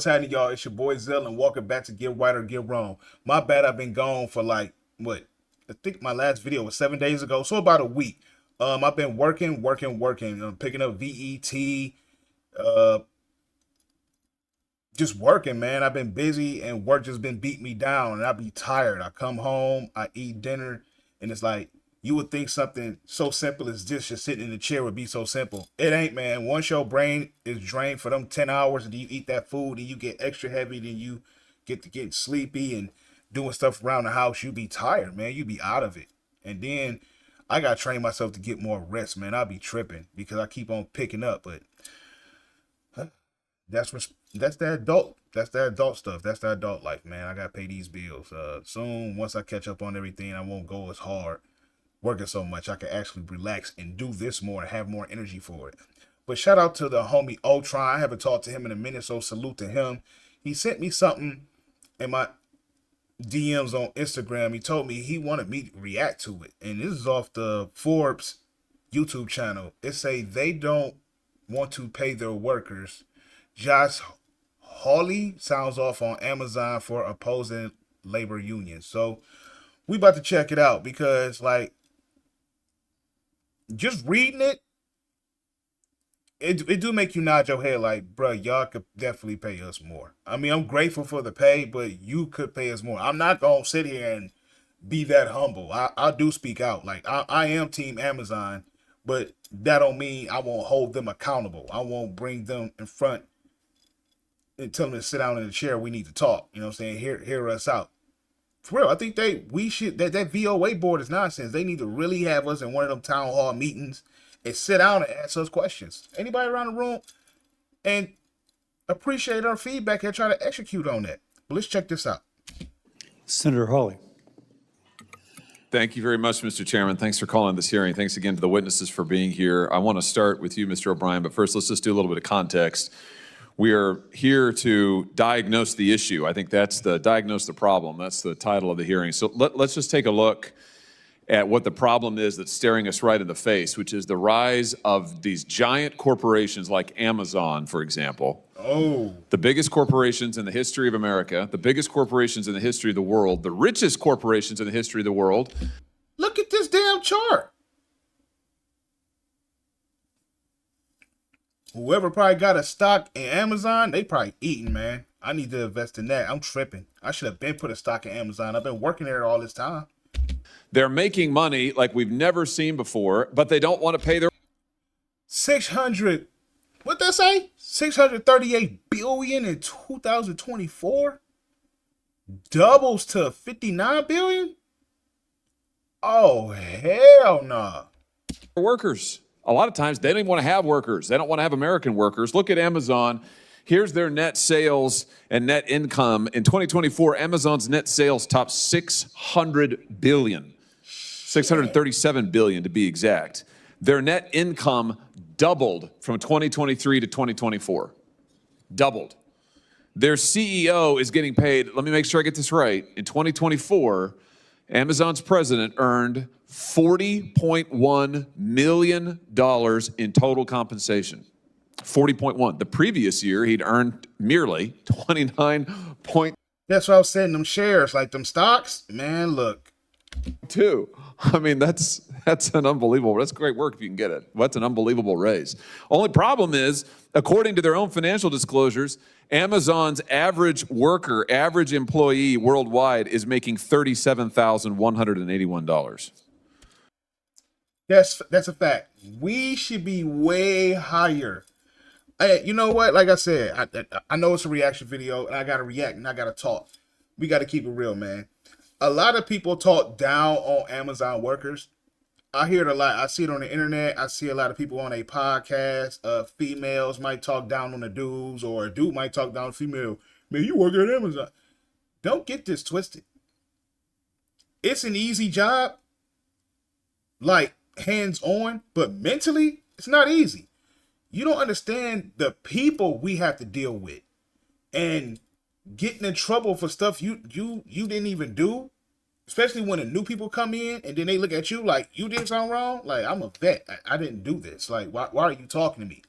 What's happening, y'all? It's your boy Zell and welcome back to Get Right or Get Wrong. My bad, I've been gone for like what? I think my last video was 7 days ago, so about a week. I've been working. Picking up VET, uh, just working, man. I've been busy and work just been beating me down, and I be tired. I come home, I eat dinner, and it's like you would think something so simple as this, just sitting in the chair, would be so simple. It ain't, man. Once your brain is drained for them 10 hours, and you eat that food, and you get extra heavy, then you get to get sleepy and doing stuff around the house, you be tired, man. You be out of it, and then I gotta train myself to get more rest, man. I be tripping because I keep on picking up, but that's the adult. That's the adult stuff. That's the adult life, man. I gotta pay these bills. Soon, once I catch up on everything, I won't go as hard working so much. I can actually relax and do this more and have more energy for it. But shout out to the homie Ultron. I haven't talked to him in a minute, so salute to him. He sent me something in my DMs on Instagram. He told me he wanted me to react to it, and this is off the Forbes YouTube channel. It say they don't want to pay their workers. Josh Hawley sounds off on Amazon for opposing labor unions. So we about to check it out because, like, just reading it do make you nod your head like, bro, y'all could definitely pay us more. I mean, I'm grateful for the pay, but you could pay us more. I'm not gonna sit here and be that humble. I do speak out. Like, I am team Amazon, but that don't mean I won't hold them accountable. I won't bring them in front and tell them to sit down in the chair. We need to talk. You know what I'm saying? Hear us out. For real, I think we should, that VOA board is nonsense. They need to really have us in one of them town hall meetings and sit down and ask us questions. Anybody around the room, and appreciate our feedback and try to execute on that. But let's check this out. Senator Hawley. Thank you very much, Mr. Chairman. Thanks for calling this hearing. Thanks again to the witnesses for being here. I want to start with you, Mr. O'Brien, but first let's just do a little bit of context. We are here to diagnose the issue. I think that's diagnose the problem. That's the title of the hearing. So let's just take a look at what the problem is that's staring us right in the face, which is the rise of these giant corporations like Amazon, for example. Oh. The biggest corporations in the history of America, the biggest corporations in the history of the world, the richest corporations in the history of the world. Look at this damn chart. Whoever probably got a stock in Amazon, they probably eating, man. I need to invest in that. I'm tripping. I should have been put a stock in Amazon. I've been working there all this time. They're making money like we've never seen before, but they don't want to pay their 600, what that say? 638 billion in 2024? Doubles to 59 billion? Oh, hell nah. workers. A lot of times they don't even want to have workers. They don't want to have American workers. Look at Amazon. Here's their net sales and net income. In 2024, Amazon's net sales topped 600 billion. 637 billion to be exact. Their net income doubled from 2023 to 2024. Doubled. Their CEO is getting paid, let me make sure I get this right. In 2024, Amazon's president earned $40.1 million in total compensation. 40.1. The previous year, he'd earned merely 29. That's what I was saying, them shares, like them stocks. Man, look. I mean, that's an unbelievable, that's great work if you can get it. That's an unbelievable raise. Only problem is, according to their own financial disclosures, Amazon's average worker, average employee worldwide is making $37,181. That's a fact. We should be way higher. Hey, you know what? Like I said, I know it's a reaction video, and I got to react, and I got to talk. We got to keep it real, man. A lot of people talk down on Amazon workers. I hear it a lot. I see it on the internet. I see a lot of people on a podcast. Females might talk down on the dudes, or a dude might talk down on a female. Man, you work at Amazon. Don't get this twisted. It's an easy job, like hands-on, but mentally, it's not easy. You don't understand the people we have to deal with, and getting in trouble for stuff you didn't even do, especially when the new people come in and then they look at you like you did something wrong. Like, I'm a vet. I didn't do this. Like, why are you talking to me?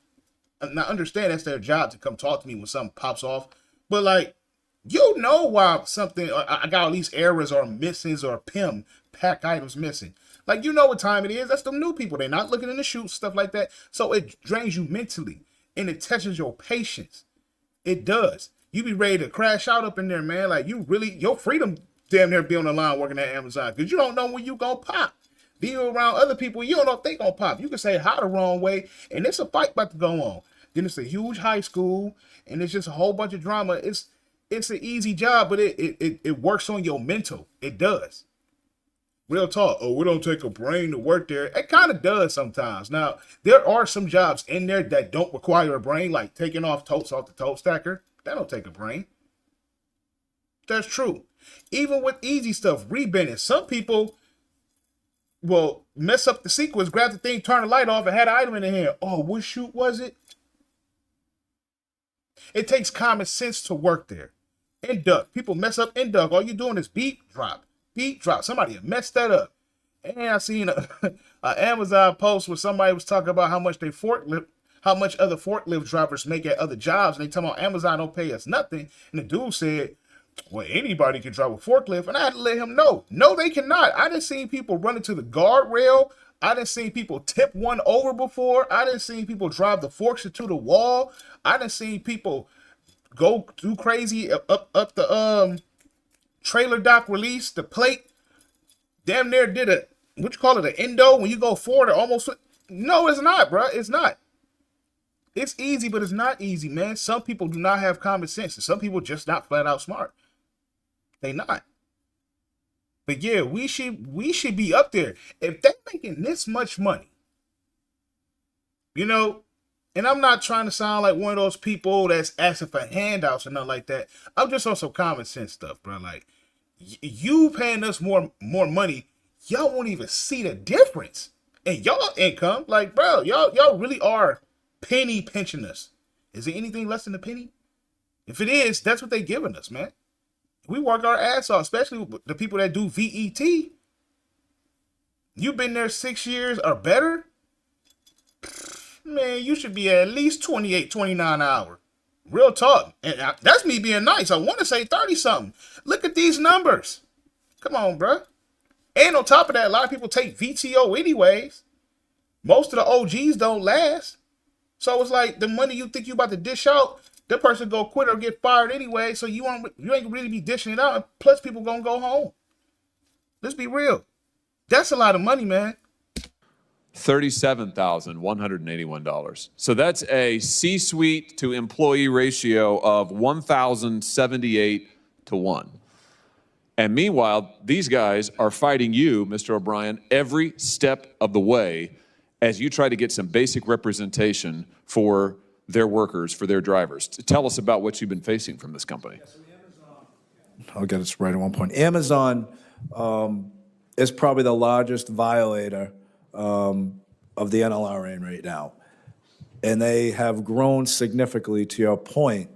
And I understand that's their job to come talk to me when something pops off, But like, you know why something I got all these errors or missings or PIM pack items missing. Like, you know what time it is. That's them new people. They're not looking in the chute, stuff like that. So it drains you mentally and it touches your patience. It does. You be ready to crash out up in there, man. Like, you really, your freedom damn near be on the line working at Amazon because you don't know when you gonna pop. Being around other people, you don't know if they gonna pop. You can say hi the wrong way, and it's a fight about to go on. Then it's a huge high school, and it's just a whole bunch of drama. It's an easy job, but it works on your mental. It does. Real talk. Oh, we don't take a brain to work there. It kind of does sometimes. Now, there are some jobs in there that don't require a brain, like taking off totes off the tote stacker. That don't take a brain. That's true. Even with easy stuff, rebending. Some people will mess up the sequence, grab the thing, turn the light off, and had an item in their hand. Oh, what shoot was it? It takes common sense to work there. Induct. People mess up induct. All you're doing is beat, drop. Beat, drop. Somebody messed that up. And I seen a Amazon post where somebody was talking about how much other forklift drivers make at other jobs. And they talking about Amazon don't pay us nothing. And the dude said, well, anybody can drive a forklift. And I had to let him know. No, they cannot. I done seen people run into the guardrail. I done seen people tip one over before. I done seen people drive the forks into the wall. I done seen people go too crazy up the trailer dock release, the plate. Damn near did a, what you call it, an endo when you go forward or almost. No, it's not, bro. It's not. It's easy, but it's not easy, man. Some people do not have common sense, and some people just not flat out smart. They not. But yeah, we should be up there. If they're making this much money, you know, and I'm not trying to sound like one of those people that's asking for handouts or nothing like that. I'm just on some common sense stuff, bro. Like, you paying us more money, y'all won't even see the difference in y'all income. Like, bro, y'all really are penny pinching us. Is there anything less than a penny? If it is, that's what they giving us, man. We work our ass off, especially the people that do VET. You've been there 6 years or better, man, you should be at least 28, 29 an hour. Real talk. And that's me being nice. I want to say 30 something. Look at these numbers. Come on, bro. And on top of that, a lot of people take VTO anyways. Most of the OGs don't last. So it's like the money you think you about to dish out, the person go quit or get fired anyway. So you ain't really be dishing it out. And plus people gonna go home. Let's be real. That's a lot of money, man. $37,181. So that's a C-suite to employee ratio of 1,078 to 1. And meanwhile, these guys are fighting you, Mr. O'Brien, every step of the way as you try to get some basic representation for their workers, for their drivers. Tell us about what you've been facing from this company. I'll get this right at one point. Amazon is probably the largest violator of the NLRA right now. And they have grown significantly, to your point.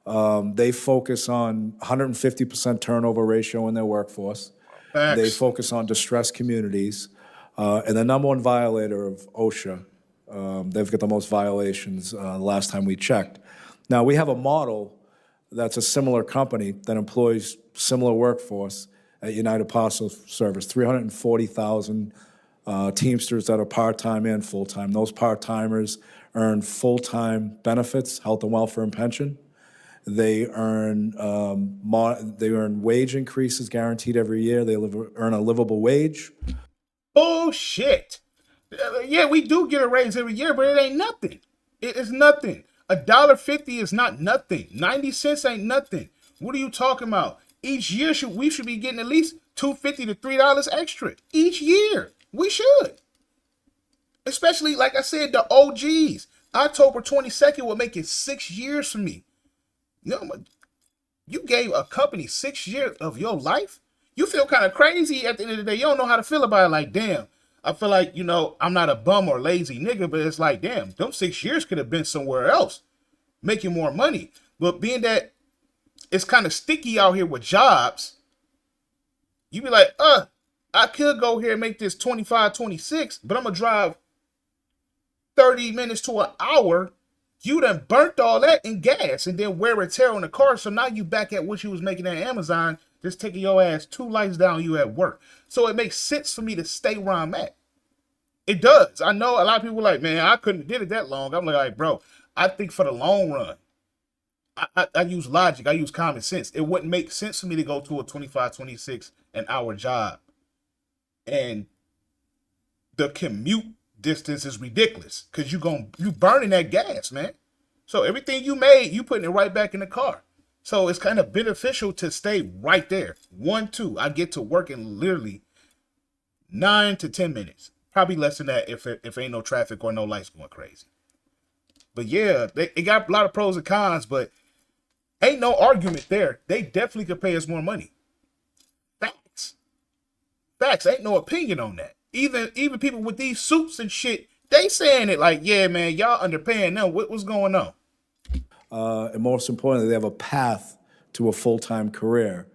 They focus on 150% turnover ratio in their workforce. Facts. They focus on distressed communities. And the number one violator of OSHA, they've got the most violations last time we checked. Now, we have a model that's a similar company that employs similar workforce at United Parcel Service, 340,000 Teamsters that are part-time and full-time. Those part-timers earn full-time benefits, health and welfare and pension. They earn wage increases guaranteed every year. They earn a livable wage. Bullshit. Yeah, we do get a raise every year, but it ain't nothing. It is nothing. $1.50 is not nothing. 90 cents ain't nothing. What are you talking about? Each year we should be getting at least $2.50 to $3 extra each year. We should. Especially, like I said, the OGs. October 22nd will make it 6 years for me. You know, you gave a company 6 years of your life. You feel kind of crazy at the end of the day. You don't know how to feel about it. Like, damn, I feel like, you know, I'm not a bum or lazy nigga, but it's like, damn, them 6 years could have been somewhere else making more money. But being that it's kind of sticky out here with jobs, you be like, I could go here and make this 25, 26, but I'm going to drive 30 minutes to an hour You done burnt all that in gas and then wear and tear on the car. So now you back at what you was making at Amazon, just taking your ass 2 lights down you at work. So it makes sense for me to stay where I'm at. It does. I know a lot of people are like, man, I couldn't have did it that long. I'm like, bro, I think for the long run, I use logic. I use common sense. It wouldn't make sense for me to go to a 25, 26 an hour job. And the commute distance is ridiculous because you burning that gas, man. So everything you made, you putting it right back in the car. So it's kind of beneficial to stay right there. 1, 2. I get to work in literally 9 to 10 minutes. Probably less than that if ain't no traffic or no lights going crazy. But yeah, it got a lot of pros and cons, but ain't no argument there. They definitely could pay us more money. Facts. Facts. Ain't no opinion on that. Even people with these suits and shit, they saying it like, yeah, man, y'all underpaying them. What's going on? And most importantly, they have a path to a full-time career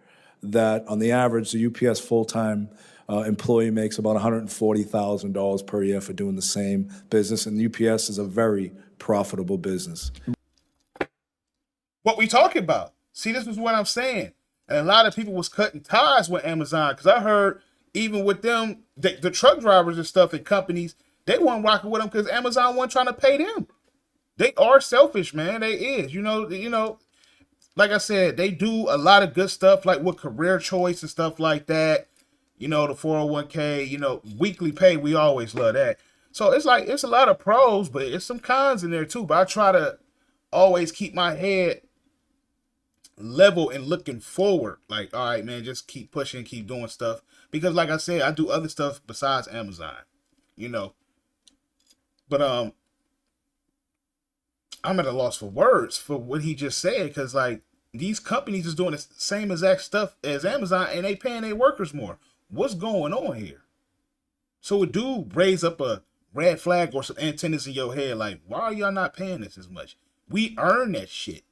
that on the average, the UPS full-time employee makes about $140,000 per year for doing the same business. And UPS is a very profitable business. What we talking about? See, this is what I'm saying. And a lot of people was cutting ties with Amazon because I heard even with them, the truck drivers and stuff and companies, they weren't rocking with them because Amazon wasn't trying to pay them. They are selfish, man. They is. You know, like I said, they do a lot of good stuff like with career choice and stuff like that. You know, the 401k, you know, weekly pay, we always love that. So it's like, it's a lot of pros, but it's some cons in there too. But I try to always keep my head level and looking forward. Like, all right, man, just keep pushing, keep doing stuff. Because like I said, I do other stuff besides Amazon, you know. But I'm at a loss for words for what he just said. Because like these companies is doing the same exact stuff as Amazon and they paying their workers more. What's going on here? So it do raise up a red flag or some antennas in your head. Like, why are y'all not paying us as much? We earn that shit.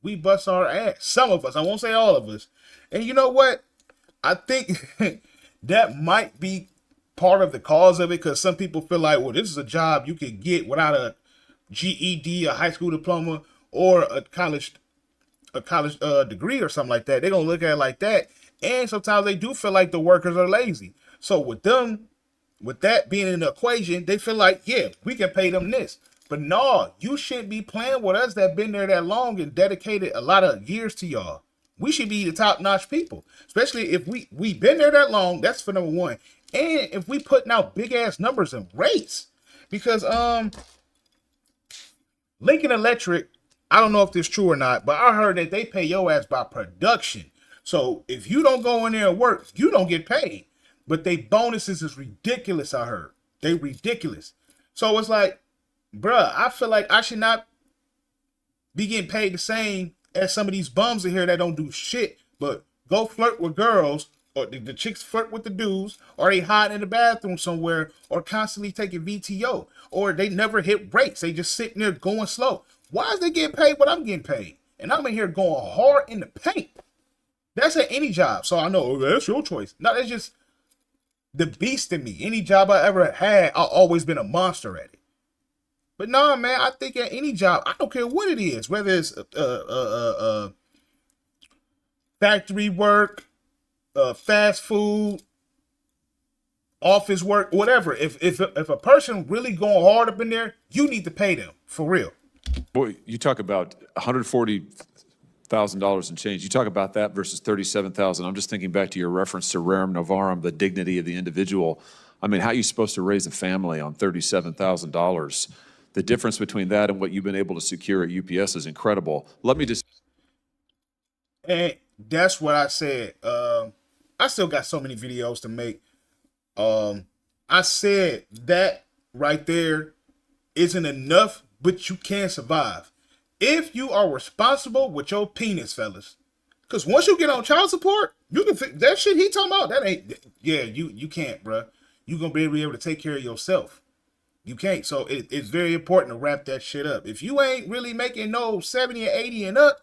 We bust our ass. Some of us. I won't say all of us. And you know what? I think that might be part of the cause of it because some people feel like, well, this is a job you could get without a GED, a high school diploma, or a college degree or something like that. They're going to look at it like that. And sometimes they do feel like the workers are lazy. So with that being in the equation, they feel like, yeah, we can pay them this. But no, you shouldn't be playing with us that been there that long and dedicated a lot of years to y'all. We should be the top-notch people, especially if we been there that long. That's for number one. And if we putting out big-ass numbers and rates. Because Lincoln Electric, I don't know if this is true or not, but I heard that they pay your ass by production. So if you don't go in there and work, you don't get paid. But they bonuses is ridiculous, I heard. They ridiculous. So it's like, bruh, I feel like I should not be getting paid the same as some of these bums in here that don't do shit, but go flirt with girls, or the chicks flirt with the dudes, or they hide in the bathroom somewhere, or constantly taking VTO, or they never hit brakes. They just sitting there going slow. Why is they getting paid what I'm getting paid? And I'm in here going hard in the paint. That's at any job. So I know, oh, that's your choice. No, that's just the beast in me. Any job I ever had, I've always been a monster at it. But no, man, I think at any job, I don't care what it is, whether it's factory work, fast food, office work, whatever. If a person really going hard up in there, you need to pay them for real. Boy, you talk about $140,000 and change. You talk about that versus $37,000. I'm just thinking back to your reference to rerum novarum, the dignity of the individual. I mean, how are you supposed to raise a family on $37,000? The difference between that and what you've been able to secure at UPS is incredible. Let me just. And that's what I said. I still got so many videos to make. I said that right there isn't enough, but you can survive. If you are responsible with your penis, fellas. Because once you get on child support, you can that shit he talking about, that ain't, yeah, you can't, bruh. You're going to be able to take care of yourself. You can't. So it's very important to wrap that shit up. If you ain't really making no 70 or 80 and up,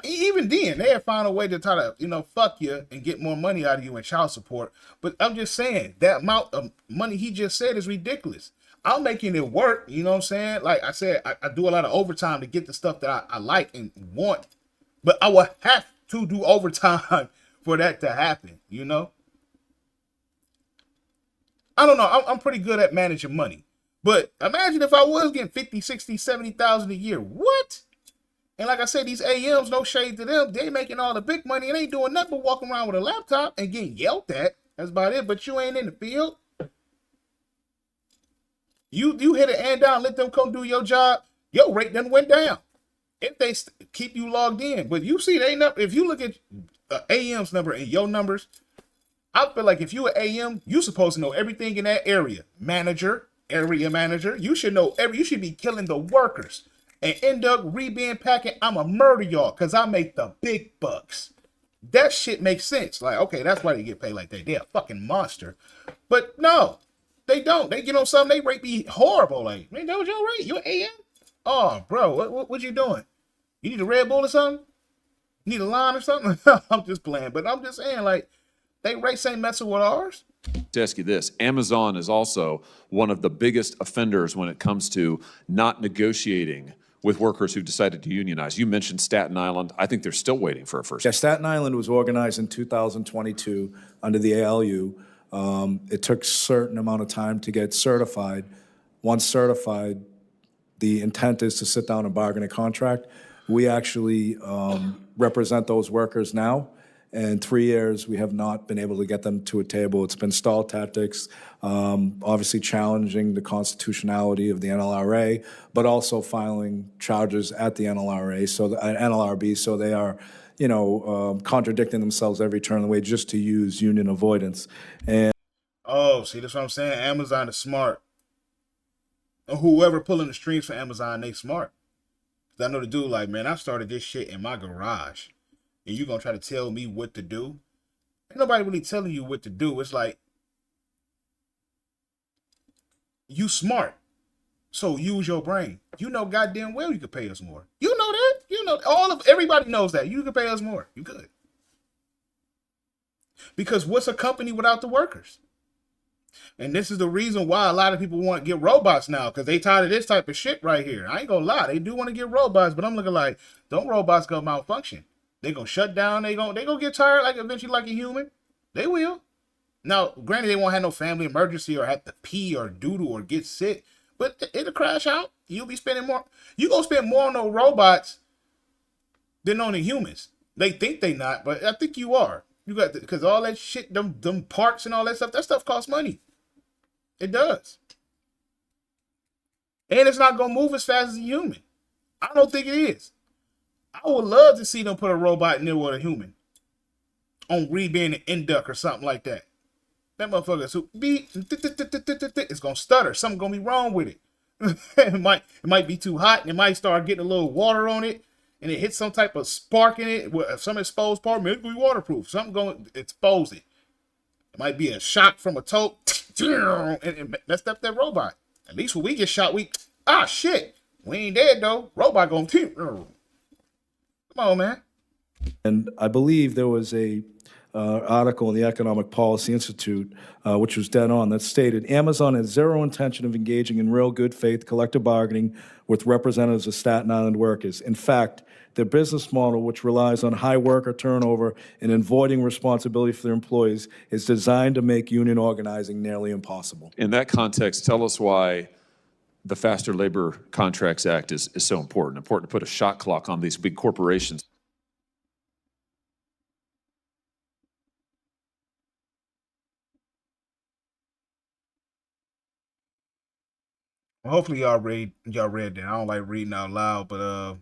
even then, they'll find a way to try to, fuck you and get more money out of you in child support. But I'm just saying, that amount of money he just said is ridiculous. I'm making it work. You know what I'm saying? Like I said, I do a lot of overtime to get the stuff that I like and want, but I will have to do overtime for that to happen. You know? I don't know. I'm pretty good at managing money. But imagine if I was getting 50, 60, 70,000 a year. What? And like I said, these AMs, no shade to them, they making all the big money and ain't doing nothing but walking around with a laptop and getting yelled at. That's about it. But you ain't in the field. You hit an and down, let them come do your job. Your rate done went down if they keep you logged in. But you see, they not. If you look at AM's number and your numbers, I feel like if you an AM, you supposed to know everything in that area. Manager, area manager, you should know you should be killing the workers. And end up re-being packing, I'ma murder y'all because I make the big bucks. That shit makes sense. Like, okay, that's why they get paid like that. They're a fucking monster. But no, they don't. They get on something, they rate be horrible. Like, man, that was your rate? You an AM? Oh, bro, what you doing? You need a Red Bull or something? You need a line or something? I'm just playing. But I'm just saying, like, they rates ain't messing with ours. To ask you this, Amazon is also one of the biggest offenders when it comes to not negotiating with workers who decided to unionize. You mentioned Staten Island. I think they're still waiting for a first. Yeah, Staten Island was organized in 2022 under the ALU. It took a certain amount of time to get certified. Once certified, the intent is to sit down and bargain a contract. We actually represent those workers now. In 3 years, we have not been able to get them to a table. It's been stall tactics, obviously challenging the constitutionality of the NLRA, but also filing charges at the NLRA, so the NLRB, so they are, contradicting themselves every turn of the way just to use union avoidance. And oh, see, that's what I'm saying. Amazon is smart. Whoever pulling the strings for Amazon, they smart. I know the dude like, man, I started this shit in my garage. And you gonna try to tell me what to do? Ain't nobody really telling you what to do. It's like, you smart, so use your brain. You know goddamn well you could pay us more. You know that. You know everybody knows that. You could pay us more. You could. Because what's a company without the workers? And this is the reason why a lot of people want to get robots now, because they tired of this type of shit right here. I ain't gonna lie, they do want to get robots, but I'm looking like, don't robots go malfunction? They gonna shut down. They gonna get tired like eventually like a human. They will. Now, granted, they won't have no family emergency or have to pee or doodle or get sick, but it'll crash out. You'll be spending more. You gonna spend more on those robots than on the humans. They think they not, but I think you are. You got because all that shit, them parts and all that stuff costs money. It does, and it's not gonna move as fast as a human. I don't think it is. I would love to see them put a robot in there with a human on being an induct or something like that. That motherfucker so beep, it's gonna stutter. Something gonna be wrong with it. it might be too hot, and it might start getting a little water on it, and it hits some type of spark in it. Some exposed part, maybe it'll be waterproof. Something gonna expose it. It might be a shock from a tow, and messed up that robot. At least when we get shot, shit, we ain't dead though. Robot gonna come on, man. And I believe there was a article in the Economic Policy Institute, which was dead on, that stated Amazon has zero intention of engaging in real good faith collective bargaining with representatives of Staten Island workers. In fact, their business model, which relies on high worker turnover and avoiding responsibility for their employees, is designed to make union organizing nearly impossible. In that context, tell us why the Faster Labor Contracts Act is so important to put a shot clock on these big corporations. Well, hopefully y'all read that. I don't like reading out loud, but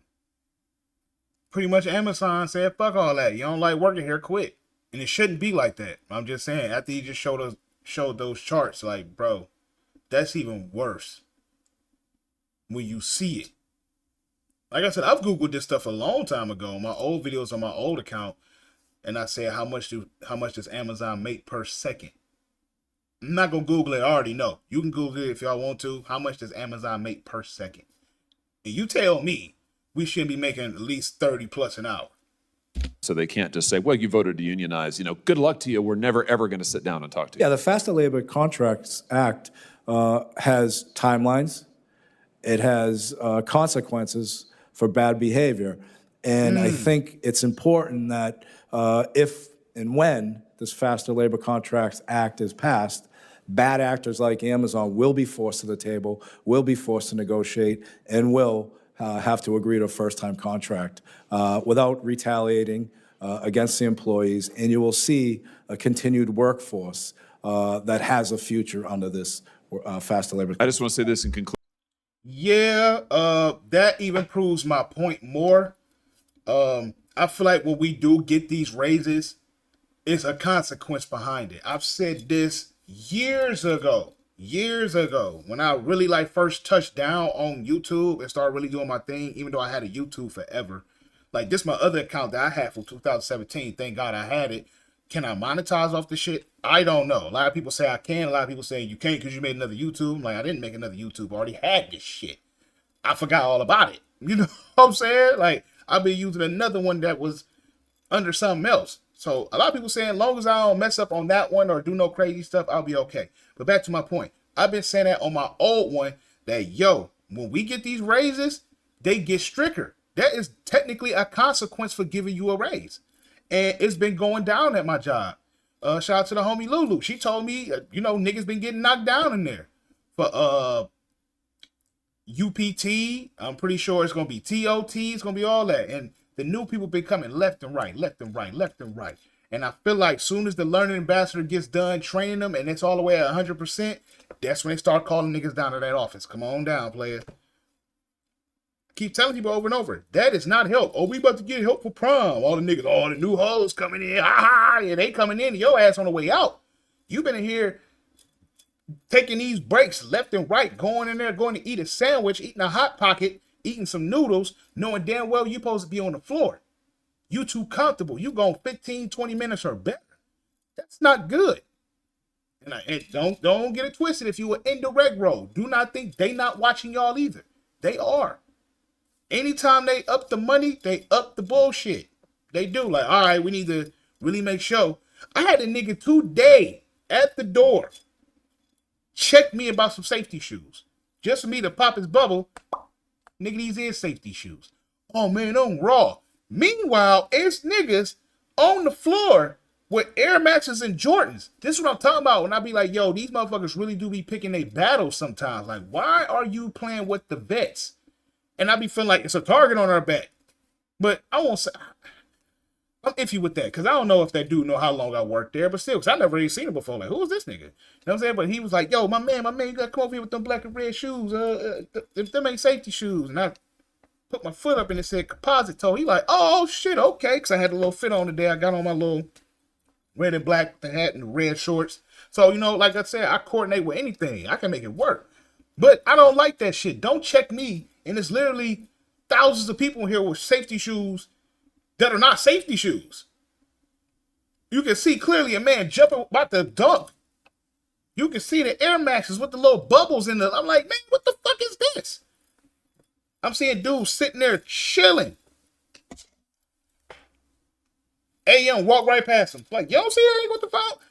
pretty much Amazon said, fuck all that. You don't like working here, quit. And it shouldn't be like that. I'm just saying, after you just showed those charts, like, bro, that's even worse when you see it. Like I said, I've Googled this stuff a long time ago. My old videos on my old account, and I said, how much does Amazon make per second? I'm not gonna Google it. I already know. You can Google it if y'all want to. How much does Amazon make per second? And you tell me we shouldn't be making at least 30 plus an hour. So they can't just say, well, you voted to unionize. Good luck to you. We're never, ever going to sit down and talk to you. Yeah, the Faster Labor Contracts Act has timelines. It has consequences for bad behavior. And I think it's important that if and when this Faster Labor Contracts Act is passed, bad actors like Amazon will be forced to the table, will be forced to negotiate, and will have to agree to a first-time contract without retaliating against the employees. And you will see a continued workforce that has a future under this Faster Labor. I just want to say this in conclusion. Yeah, that even proves my point more. I feel like when we do get these raises, it's a consequence behind it. I've said this years ago, when I really like first touched down on YouTube and started really doing my thing, even though I had a YouTube forever. Like this, my other account that I had from 2017. Thank God I had it. Can I monetize off the shit? I don't know. A lot of people say I can. A lot of people say you can't because you made another YouTube. I'm like, I didn't make another YouTube. I already had this shit. I forgot all about it. You know what I'm saying? Like, I've been using another one that was under something else. So a lot of people saying, as long as I don't mess up on that one or do no crazy stuff, I'll be okay. But back to my point. I've been saying that on my old one that, yo, when we get these raises, they get stricter. That is technically a consequence for giving you a raise. And it's been going down at my job. Shout out to the homie Lulu. She told me, niggas been getting knocked down in there. For UPT, I'm pretty sure it's going to be TOT. It's going to be all that. And the new people been coming left and right, left and right, left and right. And I feel like soon as the learning ambassador gets done training them and it's all the way at 100%, that's when they start calling niggas down to that office. Come on down, players. Keep telling people over and over, that is not help. Oh, we about to get help for prom. All the niggas, all the new hoes coming in. Yeah, they coming in. Your ass on the way out. You've been in here taking these breaks left and right, going in there, going to eat a sandwich, eating a Hot Pocket, eating some noodles, knowing damn well you're supposed to be on the floor. You too comfortable. You going 15, 20 minutes or better. That's not good. And don't get it twisted. If you were indirect role, do not think they not watching y'all either. They are. Anytime they up the money, they up the bullshit. They do. Like, all right, we need to really make sure. I had a nigga today at the door check me about some safety shoes. Just for me to pop his bubble. Nigga, these is safety shoes. Oh, man, I'm raw. Meanwhile, it's niggas on the floor with Air Maxes and Jordans. This is what I'm talking about when I be like, yo, these motherfuckers really do be picking their battles sometimes. Like, why are you playing with the vets? And I be feeling like it's a target on our back. But I won't say, I'm iffy with that because I don't know if that dude know how long I worked there, but still, because I never really seen him before. Like, who is this nigga? You know what I'm saying? But he was like, yo, my man, you got to come over here with them black and red shoes. If them ain't safety shoes. And I put my foot up and it said composite toe. He like, oh, shit, okay. Because I had a little fit on today. I got on my little red and black the hat and the red shorts. So, like I said, I coordinate with anything. I can make it work. But I don't like that shit. Don't check me. And it's literally thousands of people in here with safety shoes that are not safety shoes. You can see clearly a man jumping about to dunk. You can see the Air Maxes with the little bubbles in them. I'm like, man, what the fuck is this? I'm seeing dudes sitting there chilling. AM walk right past him. Like, you don't see that? What the fuck?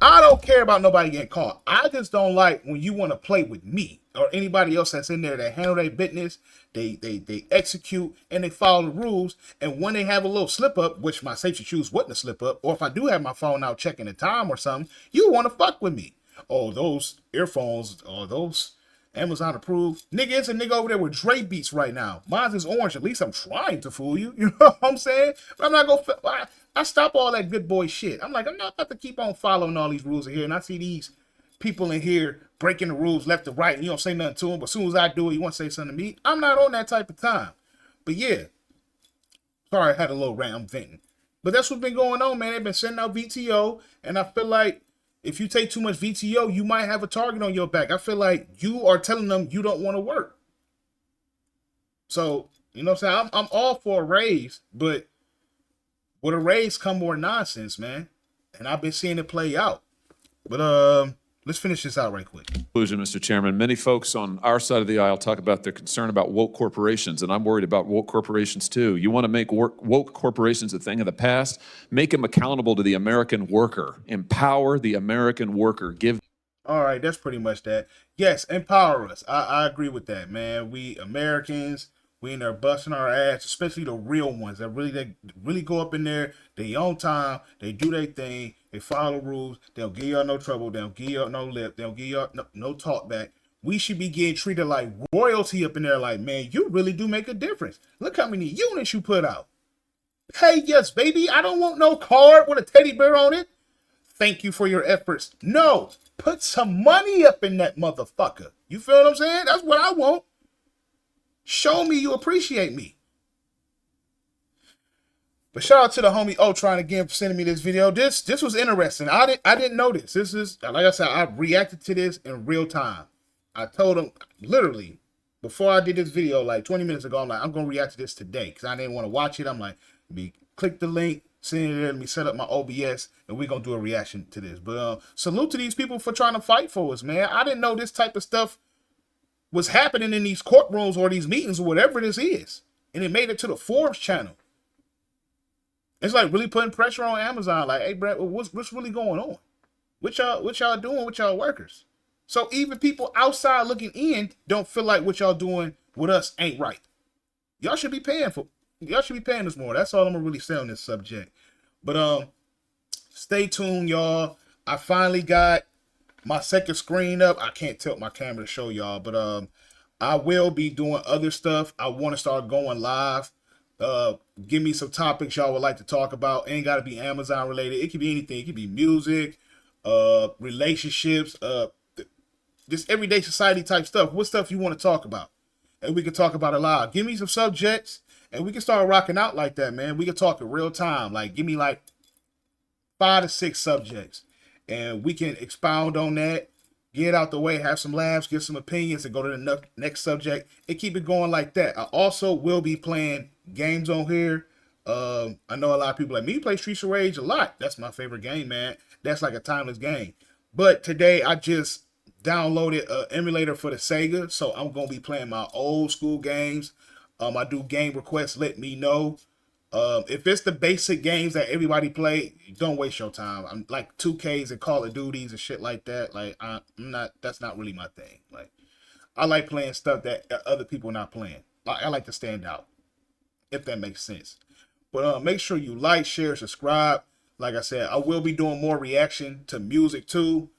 I don't care about nobody getting caught. I just don't like when you want to play with me or anybody else that's in there that handle their business. They execute and they follow the rules. And when they have a little slip up, which my safety shoes wasn't a slip up, or if I do have my phone out checking the time or something, you want to fuck with me. Oh, those earphones, oh, those Amazon approved. Nigga, it's a nigga over there with Dre Beats right now. Mine's is orange. At least I'm trying to fool you. You know what I'm saying? But I'm not going to... I stop all that good boy shit. I'm like, I'm not about to keep on following all these rules in here. And I see these people in here breaking the rules left to right. And you don't say nothing to them. But as soon as I do it, you want to say something to me. I'm not on that type of time. But yeah. Sorry, I had a little rant. I'm venting. But that's what's been going on, man. They've been sending out VTO. And I feel like if you take too much VTO, you might have a target on your back. I feel like you are telling them you don't want to work. So, you know what I'm saying? I'm all for a raise. But with a raise come more nonsense, man. And I've been seeing it play out. But let's finish this out right quick. Conclusion, Mr. Chairman. Many folks on our side of the aisle talk about their concern about woke corporations, and I'm worried about woke corporations too. You want to make woke corporations a thing of the past? Make them accountable to the American worker. Empower the American worker. Give All right, that's pretty much that. Yes, empower us. I agree with that, man. We Americans, we in there busting our ass, especially the real ones that really go up in there. They own time. They do their thing. They follow rules. They don't give y'all no trouble. They don't give y'all no lip. They don't give y'all no talk back. We should be getting treated like royalty up in there. Like, man, you really do make a difference. Look how many units you put out. Hey, yes, baby. I don't want no card with a teddy bear on it. Thank you for your efforts. No, put some money up in that motherfucker. You feel what I'm saying? That's what I want. Show me you appreciate me. But shout out to the homie Ultron again for sending me this video. This was interesting. I didn't know this. This is, like I said, I reacted to this in real time. I told him literally before I did this video like 20 minutes ago, I'm like, I'm gonna react to this today because I didn't want to watch it. I'm like, click the link. Send it there, let me set up my OBS, and we're going to do a reaction to this. But salute to these people for trying to fight for us, man. I didn't know this type of stuff was happening in these courtrooms or these meetings or whatever this is. And it made it to the Forbes channel. It's like really putting pressure on Amazon. Like, hey, Brad, what's really going on? What y'all doing with y'all workers? So even people outside looking in don't feel like what y'all doing with us ain't right. Y'all should be paying us more. That's all I'm gonna really say on this subject. But stay tuned, y'all. I finally got my second screen up. I can't tilt my camera to show y'all, but I will be doing other stuff. I want to start going live. Give me some topics y'all would like to talk about. Ain't gotta be Amazon related. It could be anything. It could be music, relationships, just everyday society type stuff. What stuff you want to talk about? And we can talk about it live. Give me some subjects. And we can start rocking out like that, man. We can talk in real time. Like, give me like 5 to 6 subjects. And we can expound on that, get out the way, have some laughs, get some opinions, and go to the next subject, and keep it going like that. I also will be playing games on here. I know a lot of people like me play Streets of Rage a lot. That's my favorite game, man. That's like a timeless game. But today, I just downloaded an emulator for the Sega, so I'm going to be playing my old school games. I do game requests. Let me know. If it's the basic games that everybody play, don't waste your time. I'm like 2Ks and Call of Duties and shit like that. Like I'm not. That's not really my thing. Like I like playing stuff that other people are not playing. I like to stand out, if that makes sense. But make sure you like, share, subscribe. Like I said, I will be doing more reaction to music too.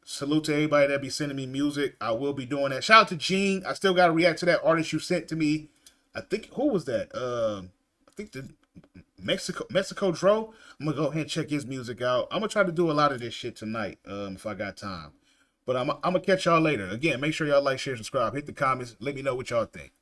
Salute to everybody that be sending me music. I will be doing that. Shout out to Gene. I still got to react to that artist you sent to me. I think, who was that? I think the Mexico Dro. I'm going to go ahead and check his music out. I'm going to try to do a lot of this shit tonight if I got time. But I'm going to catch y'all later. Again, make sure y'all like, share, subscribe. Hit the comments. Let me know what y'all think.